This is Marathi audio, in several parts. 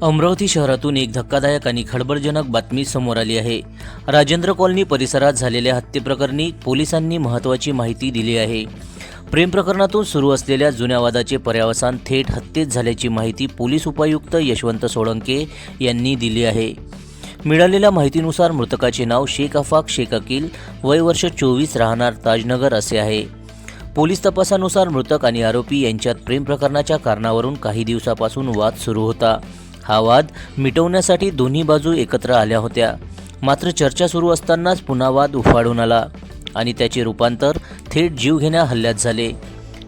अमरावती शहरातून एक धक्कादायक आणि खळबळजनक बातमी समोर आली आहे। राजेंद्र कॉलनी परिसरात झालेल्या हत्येप्रकरणी पोलिसांनी महत्त्वाची माहिती दिली आहे। प्रेम प्रकरणातून सुरू असलेल्या जुन्या वादाचे पर्यावसान थेट हत्येत झाल्याची माहिती पोलीस उपायुक्त यशवंत सोळंके यांनी दिली आहे। मिळालेल्या माहितीनुसार मृतकाचे नाव शेख आफाक शेख अकील, वय वर्ष 24, राहणार ताजनगर असे आहे। पोलीस तपासानुसार मृतक आणि आरोपी यांच्यात प्रेम प्रकरणाच्या कारणावरून काही दिवसापासून वाद सुरू होता। हा वाद मिटवण्यासाठी दोन्ही बाजू एकत्र आल्या होत्या, मात्र चर्चा सुरू असतानाच पुन्हा वाद उफाळून आला आणि त्याचे रूपांतर थेट जीवघेण्या हल्ल्यात झाले।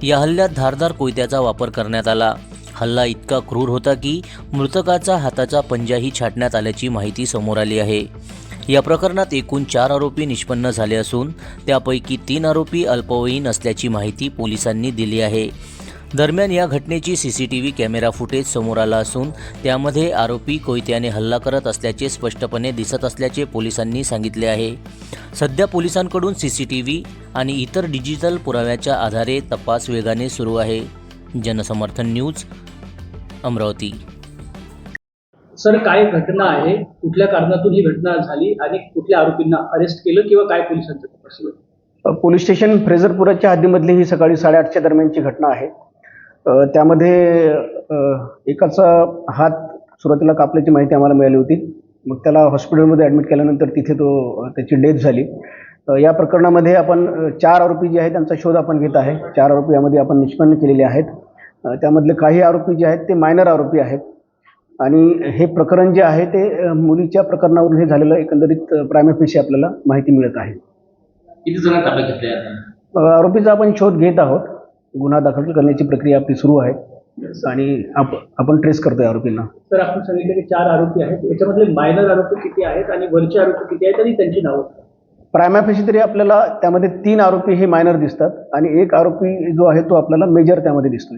या हल्ल्यात धारदार कोयत्याचा वापर करण्यात आला। हल्ला इतका क्रूर होता की मृतकाचा हाताचा पंजाही छाटण्यात आल्याची माहिती समोर आली आहे। या प्रकरणात एकूण 4 आरोपी निष्पन्न झाले असून त्यापैकी 3 आरोपी अल्पवयीन असल्याची माहिती पोलिसांनी दिली आहे। दरम्यान या घटनेची सीसीटीव्ही कॅमेरा फुटेज समोर आला असून त्यामध्ये आरोपी कोयत्याने हल्ला करत असल्याचे स्पष्टपणे दिसत असल्याचे पोलिसांनी सांगितले आहे। सध्या पोलिसांकडून सीसीटीव्ही आणि इतर डिजिटल पुराव्याच्या आधारे तपास वेगाने सुरू आहे। जनसमर्थन न्यूज, अमरावती। सर, काय घटना आहे, कुठल्या कारणातून ही घटना झाली आणि कुठल्या आरोपींना अरेस्ट केलं किंवा काय पोलिसांचा तपास सुरू आहे? पोलीस स्टेशन फ्रेझरपुराच्या हद्दीमधली ही सकाळी 8:30च्या दरम्यानची घटना आहे। त्यामध्ये एकाचा हात सुरुवातीला कापल्याची माहिती आम्हाला मिळाली होती। मग त्याला हॉस्पिटलमध्ये ॲडमिट केल्यानंतर तिथे त्याची डेथ झाली। या प्रकरणामध्ये आपण 4 आरोपी जे आहेत त्यांचा शोध आपण घेत आहे। 4 आरोपी यामध्ये आपण निष्पन्न केलेले आहेत। त्यामधले काही आरोपी जे आहेत ते मायनर आरोपी आहेत आणि हे प्रकरण जे आहे ते मुलीच्या प्रकरणावरून हे झालेलं एकंदरीत प्रायमा फेसी आपल्याला माहिती मिळत आहे। किती जण ताब्यात घेतले आहेत? आरोपीचा आपण शोध घेत आहोत। गुन्हा दाखल करण्याची प्रक्रिया आपली सुरू आहे आणि आपण ट्रेस करतोय आरोपींना। सर, आपण सांगितलं की 4 आरोपी आहेत, याच्यामधले मायनर आरोपी किती आहेत आणि वरचे आरोपी किती आहेत आणि त्यांची नावं? प्रायमा फेसी तरी आपल्याला त्यामध्ये 3 आरोपी हे मायनर दिसतात आणि एक आरोपी जो आहे तो आपल्याला मेजर त्यामध्ये दिसतोय।